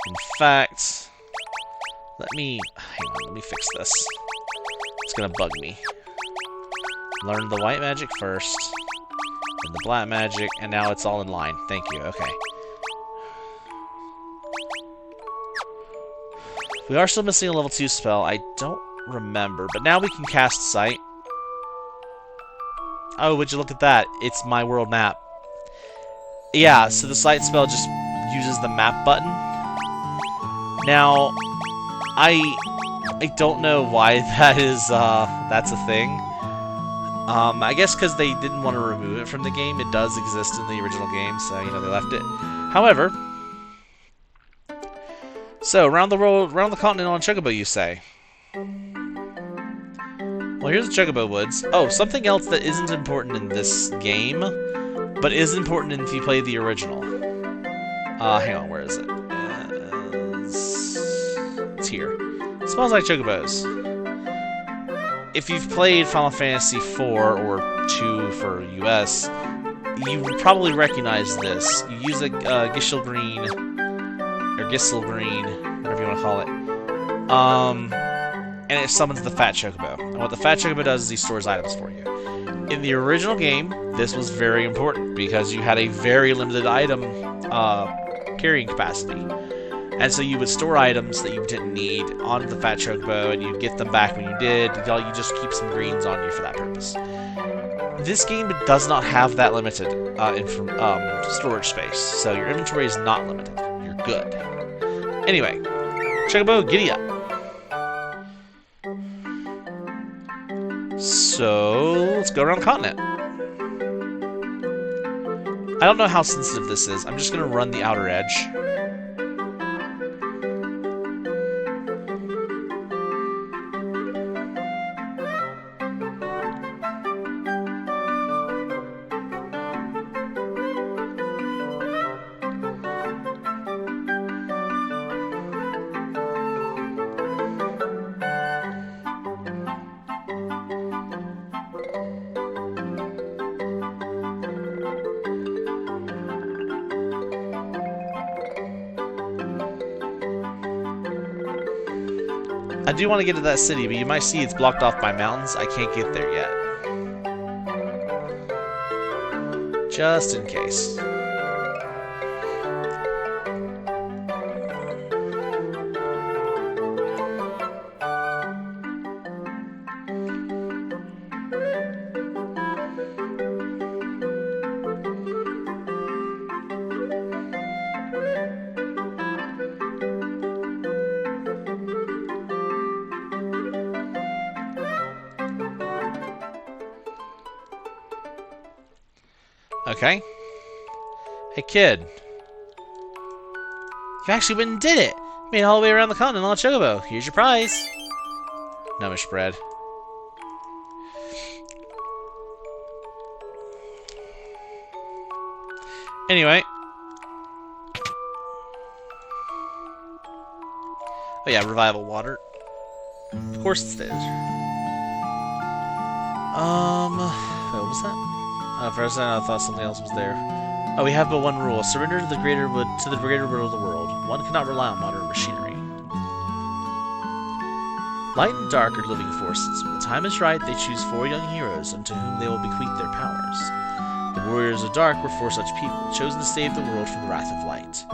In fact, hang on, let me fix this. It's going to bug me. Learn the white magic first, then the black magic, and now it's all in line. Thank you, okay. We are still missing a level 2 spell. I don't remember, but now we can cast Sight. Oh, would you look at that? It's my world map. Yeah, so the Sight spell just uses the map button. Now, I don't know why that is, that's a thing. I guess because they didn't want to remove it from the game. It does exist in the original game, so, you know, they left it. However... So, around the world, around the continent on Chocobo, you say? Well, here's the Chocobo Woods. Oh, something else that isn't important in this game, but is important if you play the original. Hang on, where is it? It's here. It smells like Chocobos. if you've played Final Fantasy 4 or 2 for US, you probably recognize this. You use a Gishel Green, or Gisel Green, whatever you want to call it, and it summons the Fat Chocobo. And what the Fat Chocobo does is he stores items for you. In the original game, this was very important because you had a very limited item carrying capacity. And so you would store items that you didn't need onto the Fat Chocobo, and you'd get them back when you did. You just keep some greens on you for that purpose. This game does not have that limited storage space, so your inventory is not limited. You're good. Anyway, Chocobo, giddy up. So, let's go around the continent. I don't know how sensitive this is. I'm just going to run the outer edge. I do want to get to that city, but you might see it's blocked off by mountains. I can't get there yet. Just in case. Okay. Hey, kid. You actually went and did it! You made it all the way around the continent on a chocobo. Here's your prize. Gnomish bread. Anyway. Oh yeah, revival water. Of course it's there. What was that? For a second, I thought something else was there. Oh, we have but one rule: surrender to the greater will of the world. One cannot rely on modern machinery. Light and dark are living forces. When the time is right, they choose 4 young heroes unto whom they will bequeath their powers. The warriors of dark were 4 such people, chosen to save the world from the wrath of light.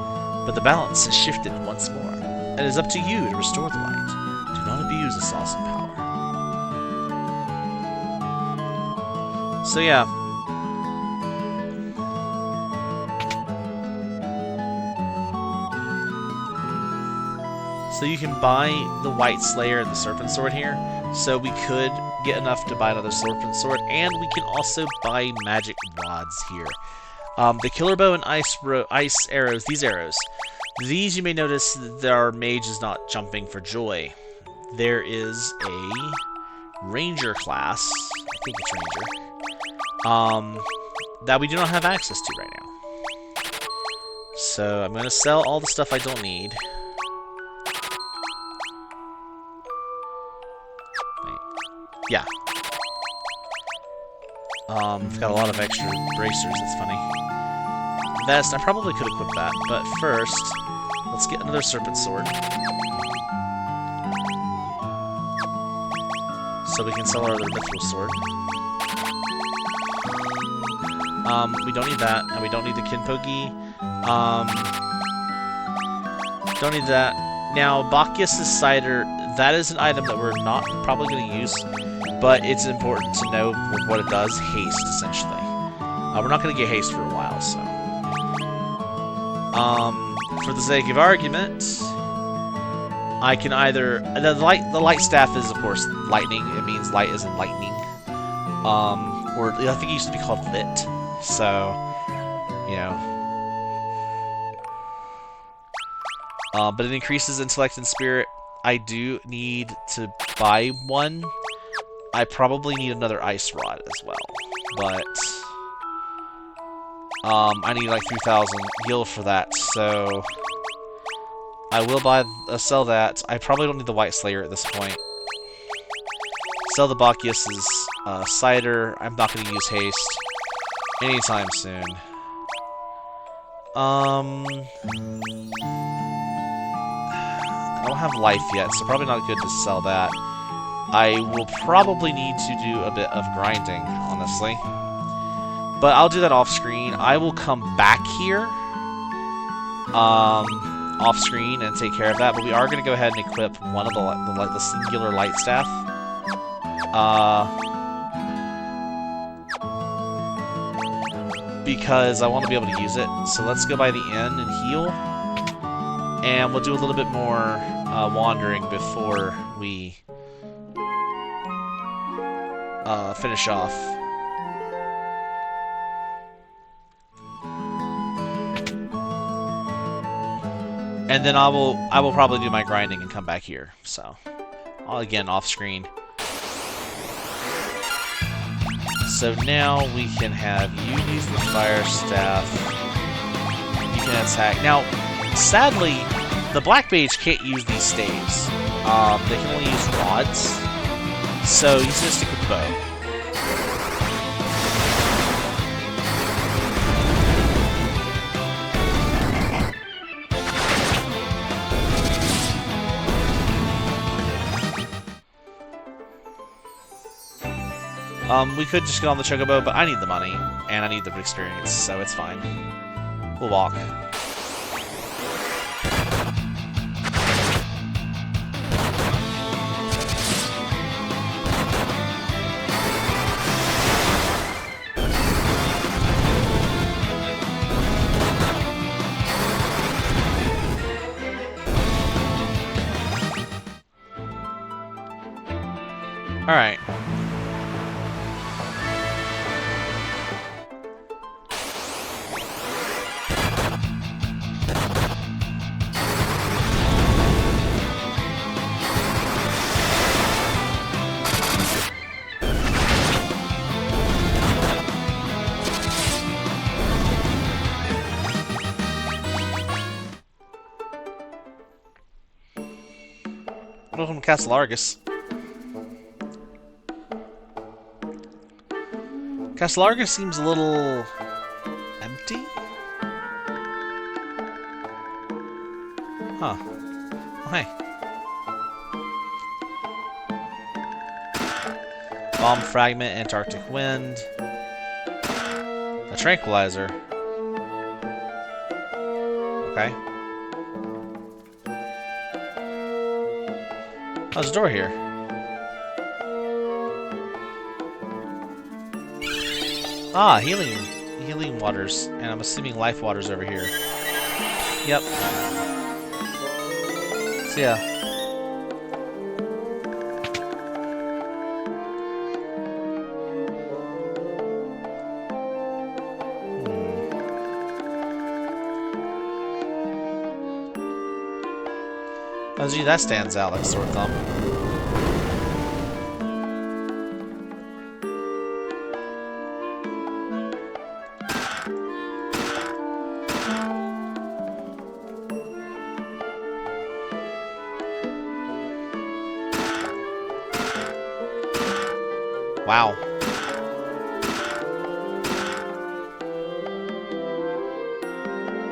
But the balance has shifted once more. It is up to you to restore the light. Do not abuse this awesome power. So yeah. So you can buy the White Slayer and the Serpent Sword here. So we could get enough to buy another Serpent Sword, and we can also buy magic rods here. The Killer Bow and Ice Arrows, these arrows. These you may notice that our mage is not jumping for joy. There is a Ranger class, I think it's Ranger, that we do not have access to right now. So I'm going to sell all the stuff I don't need. Yeah. I've got a lot of extra bracers, that's funny. Vest, I probably could equip that, but first, let's get another Serpent Sword. So we can sell our other Mithril Sword. We don't need that, and we don't need the Kinpogi. Don't need that. Now, Bacchus' Cider, that is an item that we're not probably going to use, but it's important to know what it does. Haste, essentially. We're not going to get haste for a while, so. For the sake of argument, I can either... The light staff is, of course, lightning. It means light as in lightning. Or I think it used to be called lit. So, you know. But it increases intellect and spirit. I do need to buy one. I probably need another ice rod as well. But I need like 3,000 gil for that, so I will sell that. I probably don't need the White Slayer at this point. Sell the Bacchus's cider. I'm not going to use haste anytime soon. I don't have life yet, so probably not good to sell that. I will probably need to do a bit of grinding, honestly. But I'll do that off screen. I will come back here off screen and take care of that, but we are going to go ahead and equip one of the singular light staff. Because I want to be able to use it. So let's go by the inn and heal. And we'll do a little bit more wandering before we finish off. And then I will probably do my grinding and come back here. So, again, off screen. So now we can have you use the fire staff. You can attack. Now, sadly, the Black Mage can't use these staves. They can only use rods. So he's gonna stick with the bow. We could just get on the chocobo, but I need the money, and I need the experience, so it's fine. We'll walk. Alright. Welcome to Castle Argus. Castle Argus seems a little empty. Huh. Oh, hey. Bomb fragment, Antarctic wind. A tranquilizer. Okay. Oh, there's a door here. Ah, healing waters, and I'm assuming life waters over here. Yep. So yeah. Oh, gee, that stands out like a sore thumb. Wow.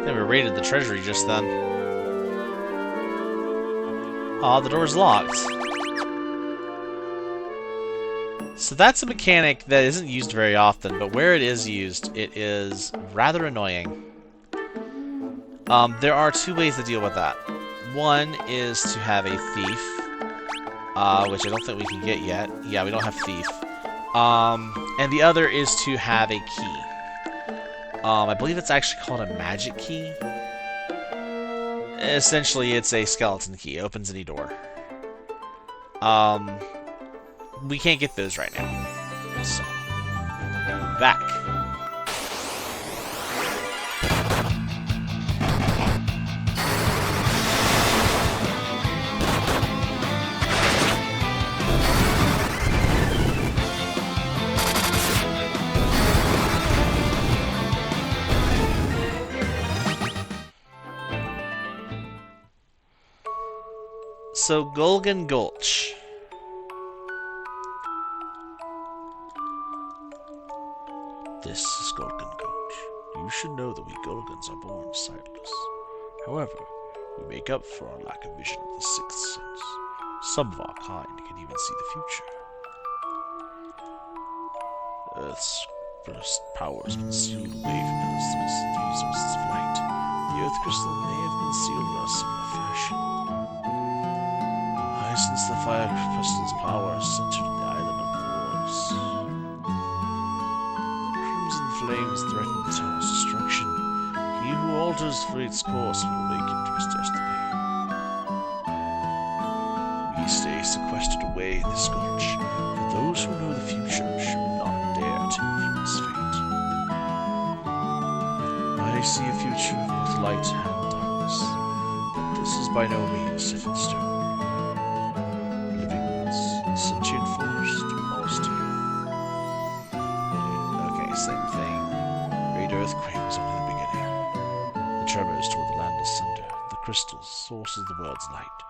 I think we raided the treasury just then. Aw, the door's locked. So that's a mechanic that isn't used very often, but where it is used, it is rather annoying. There are two ways to deal with that. One is to have a thief, which I don't think we can get yet. Yeah, we don't have thief. And the other is to have a key. I believe it's actually called a magic key. Essentially, it's a skeleton key. It opens any door. We can't get those right now. So, back. So, Golgan Gulch. This is Golgan Gulch. You should know that we Golgans are born sightless. However, we make up for our lack of vision with the sixth sense. Some of our kind can even see the future. Earth's first power has been sealed away from the resources of light. The Earth crystal may have been sealed in a similar fashion. Since the fire crystal's power is centered in the island of the wars. Crimson flames threaten the tower's destruction. He who alters fate's course will awaken to his destiny. We stay sequestered away in this gulch, for those who know the future should not dare to influence fate. I see a future of both light and darkness, but this is by no means set in stone. Sentient force to monster. Okay, same thing. Great earthquake was only the beginning. The tremors toward the land asunder. The crystals, source of the world's light,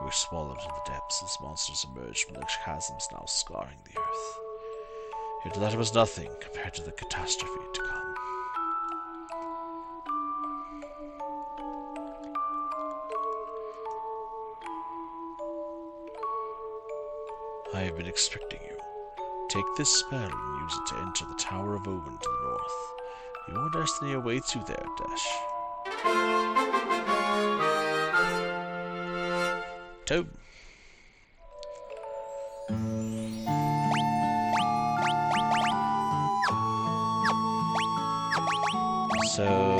were swallowed in the depths as monsters emerged from the chasms now scarring the earth. Yet that was nothing compared to the catastrophe to come. I have been expecting you. Take this spell and use it to enter the Tower of Owen to the north. Your destiny awaits you there, Desch. Toad. So...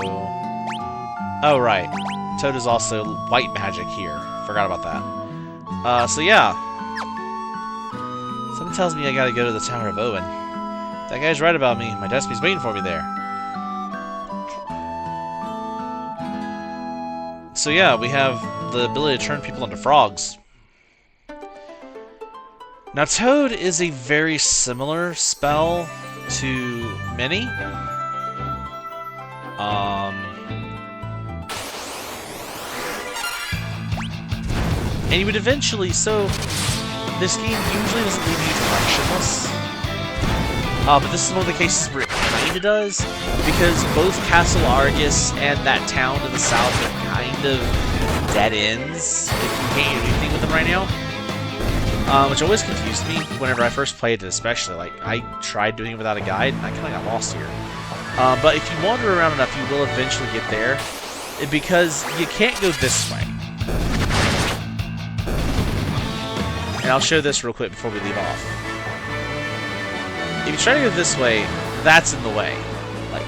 Oh, right. Toad is also white magic here. Forgot about that. So yeah. Something tells me I gotta go to the Tower of Owen. That guy's right about me. My destiny's waiting for me there. So yeah, we have the ability to turn people into frogs. Now Toad is a very similar spell to Minnie. And you would eventually, so this game usually doesn't leave you directionless. But this is one of the cases where it kinda does, because both Castle Argus and that town to the south are kind of dead ends. Like, you can't do anything with them right now. Which always confused me whenever I first played it, especially. Like, I tried doing it without a guide, and I kinda got lost here. But if you wander around enough, you will eventually get there, because you can't go this way. And I'll show this real quick before we leave off. If you try to go this way, that's in the way. Like,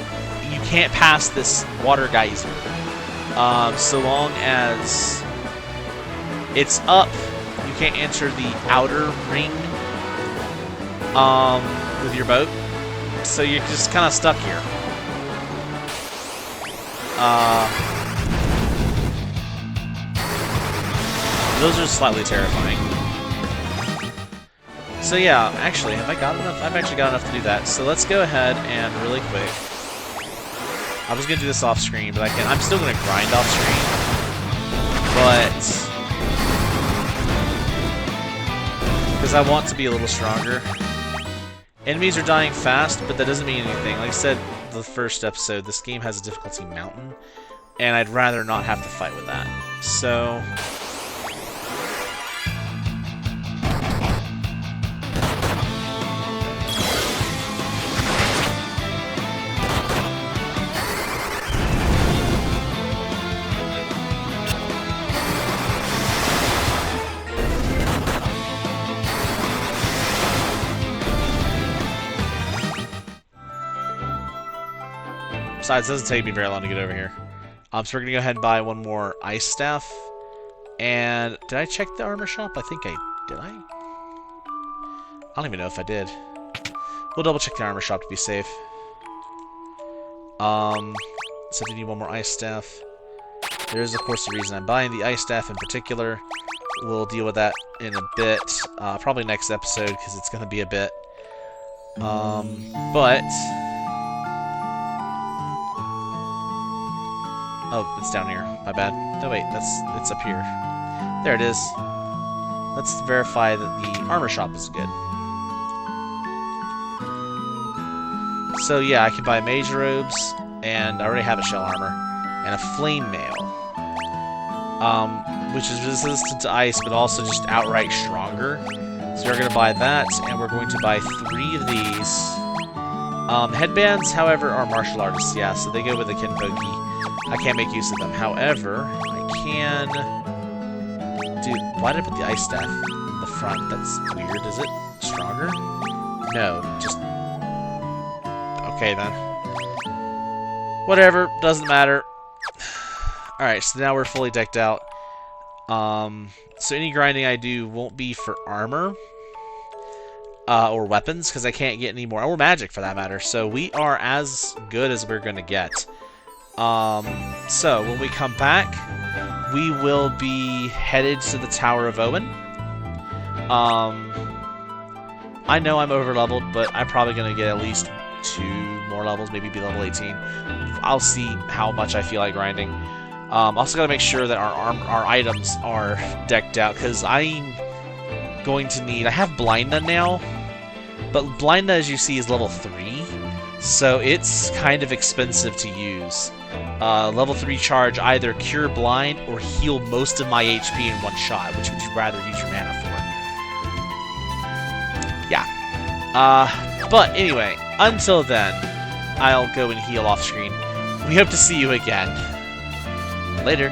you can't pass this water geyser. So long as it's up, you can't enter the outer ring with your boat. So you're just kind of stuck here. Those are slightly terrifying. So yeah, actually, have I got enough? I've actually got enough to do that. So let's go ahead and really quick. I was gonna do this off screen, but I'm still gonna grind off screen. But because I want to be a little stronger. Enemies are dying fast, but that doesn't mean anything. Like I said the first episode, this game has a difficulty mountain, and I'd rather not have to fight with that. So besides, it doesn't take me very long to get over here. So we're going to go ahead and buy one more ice staff. And did I check the armor shop? I think I did. I don't even know if I did. We'll double check the armor shop to be safe. So we need one more ice staff. There is, of course, the reason I'm buying the ice staff in particular. We'll deal with that in a bit. Probably next episode, because it's going to be a bit. But oh, it's down here. My bad. No, wait, it's up here. There it is. Let's verify that the armor shop is good. So yeah, I can buy mage robes, and I already have a shell armor, and a flame mail, which is resistant to ice, but also just outright stronger. So we're going to buy that, and we're going to buy 3 of these. Headbands, however, are martial artists, yeah, so they go with the Kinpoki. I can't make use of them. However, I can... Dude, why did I put the ice staff in the front? That's weird. Is it stronger? No, just... Okay, then. Whatever, doesn't matter. Alright, so now we're fully decked out. So any grinding I do won't be for armor. Or weapons, because I can't get any more. Or magic, for that matter. So we are as good as we're going to get. So when we come back, we will be headed to the Tower of Owen. I know I'm over-leveled, but I'm probably going to get at least 2 more levels, maybe be level 18. I'll see how much I feel like grinding. Also got to make sure that our items are decked out, because I'm going to need... I have Blinda now, but Blinda, as you see, is level 3, so it's kind of expensive to use. Level 3 charge either cure blind or heal most of my HP in one shot. Which would you rather use your mana for? Yeah. But anyway, until then, I'll go and heal off screen. We hope to see you again. Later.